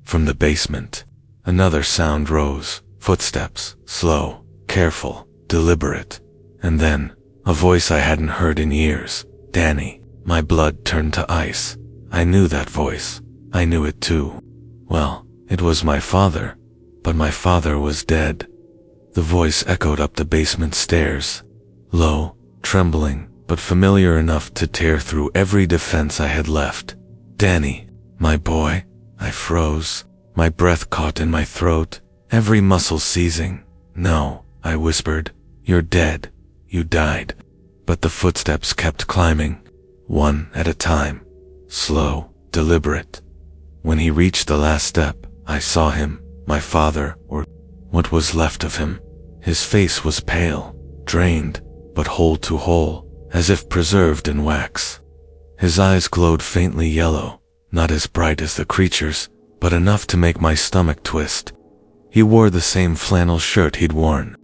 From the basement, another sound rose, footsteps, slow, careful, deliberate. And then, a voice I hadn't heard in years. "Danny." My blood turned to ice. I knew that voice. I knew it too. Well, it was my father, but my father was dead. The voice echoed up the basement stairs, low, trembling, but familiar enough to tear through every defense I had left. "Danny, my boy." I froze, my breath caught in my throat, every muscle seizing. "No," I whispered, "you're dead. You died." But the footsteps kept climbing, one at a time, slow, deliberate. When he reached the last step, I saw him, my father, or what was left of him. His face was pale, drained, but whole to whole, as if preserved in wax. His eyes glowed faintly yellow, not as bright as the creature's, but enough to make my stomach twist. He wore the same flannel shirt he'd worn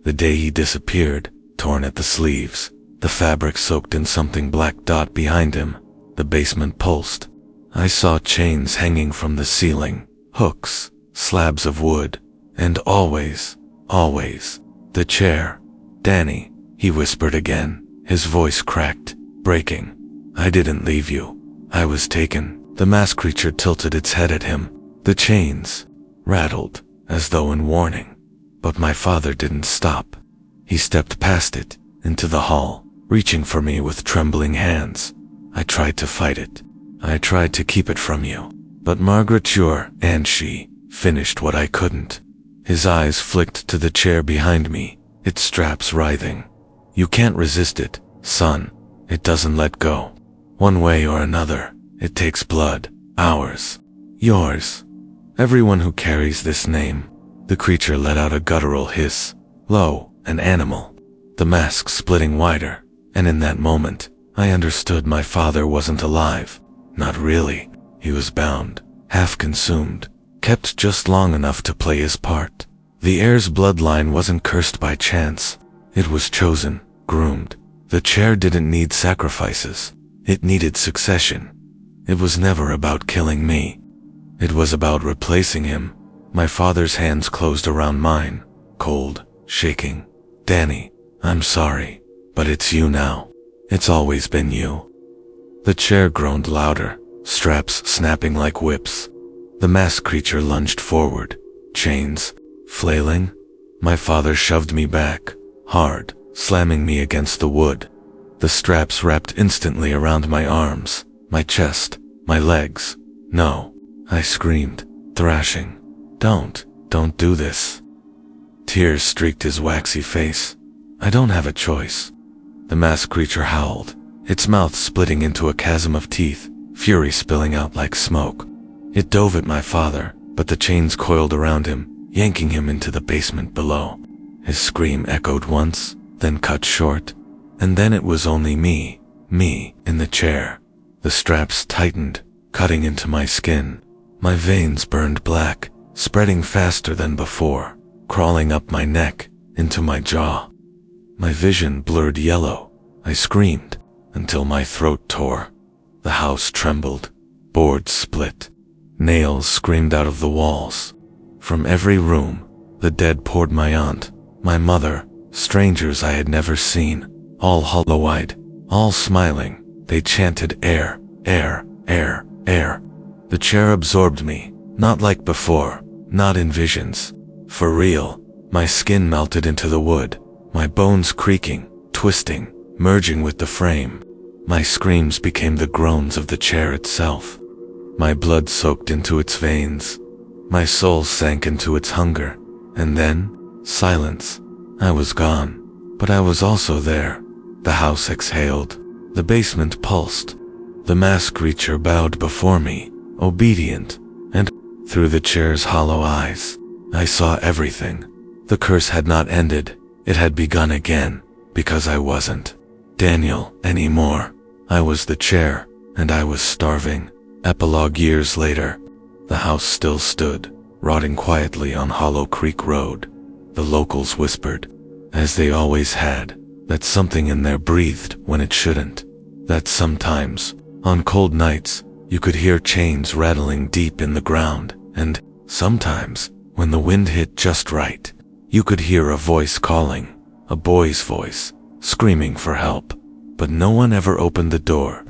the day he disappeared, torn at the sleeves, the fabric soaked in something black dot behind him. The basement pulsed. I saw chains hanging from the ceiling, hooks, slabs of wood, and always, the chair. "Danny," he whispered again, his voice cracked, breaking. "I didn't leave you. I was taken." The masked creature tilted its head at him. The chains rattled, as though in warning. But my father didn't stop. He stepped past it, into the hall, reaching for me with trembling hands. I tried to fight it. I tried to keep it from you. But Margaret, and she finished what I couldn't. His eyes flicked to the chair behind me, its straps writhing. "You can't resist it, son. It doesn't let go. One way or another, it takes blood, ours, yours. Everyone who carries this name." The creature let out a guttural hiss, low and animal, the mask splitting wider, and in that moment, I understood my father wasn't alive. Not really. He was bound, half consumed, kept just long enough to play his part. The heir's bloodline wasn't cursed by chance. It was chosen, groomed. The chair didn't need sacrifices. It needed succession. It was never about killing me. It was about replacing him. My father's hands closed around mine, cold, shaking. "Danny, I'm sorry, but it's you now. It's always been you." The chair groaned louder, straps snapping like whips. The masked creature lunged forward, chains flailing. My father shoved me back, hard, slamming me against the wood. The straps wrapped instantly around my arms, my chest, my legs. "No," I screamed, thrashing. Don't do this." Tears streaked his waxy face. "I don't have a choice." The masked creature howled, its mouth splitting into a chasm of teeth, fury spilling out like smoke. It dove at my father, but the chains coiled around him, yanking him into the basement below. His scream echoed once, then cut short, and then it was only me in the chair. The straps tightened, cutting into my skin. My veins burned black, spreading faster than before, crawling up my neck, into my jaw. My vision blurred yellow. I screamed until my throat tore. The house trembled, boards split, nails screamed out of the walls. From every room, the dead poured: my aunt, my mother, strangers I had never seen, all hollow-eyed, all smiling. They chanted air, air, air, air. The chair absorbed me, not like before, not in visions. For real, my skin melted into the wood, my bones creaking, twisting, merging with the frame. My screams became the groans of the chair itself. My blood soaked into its veins. My soul sank into its hunger. And then, silence. I was gone, but I was also there. The house exhaled. The basement pulsed. The masked creature bowed before me, obedient, and through the chair's hollow eyes, I saw everything. The curse had not ended. It had begun again, because I wasn't Daniel anymore. I was the chair, and I was starving. Epilogue: years later, the house still stood, rotting quietly on Hollow Creek Road. The locals whispered, as they always had, that something in there breathed when it shouldn't. That sometimes, on cold nights, you could hear chains rattling deep in the ground, and sometimes, when the wind hit just right, you could hear a voice calling, a boy's voice, screaming for help. But no one ever opened the door.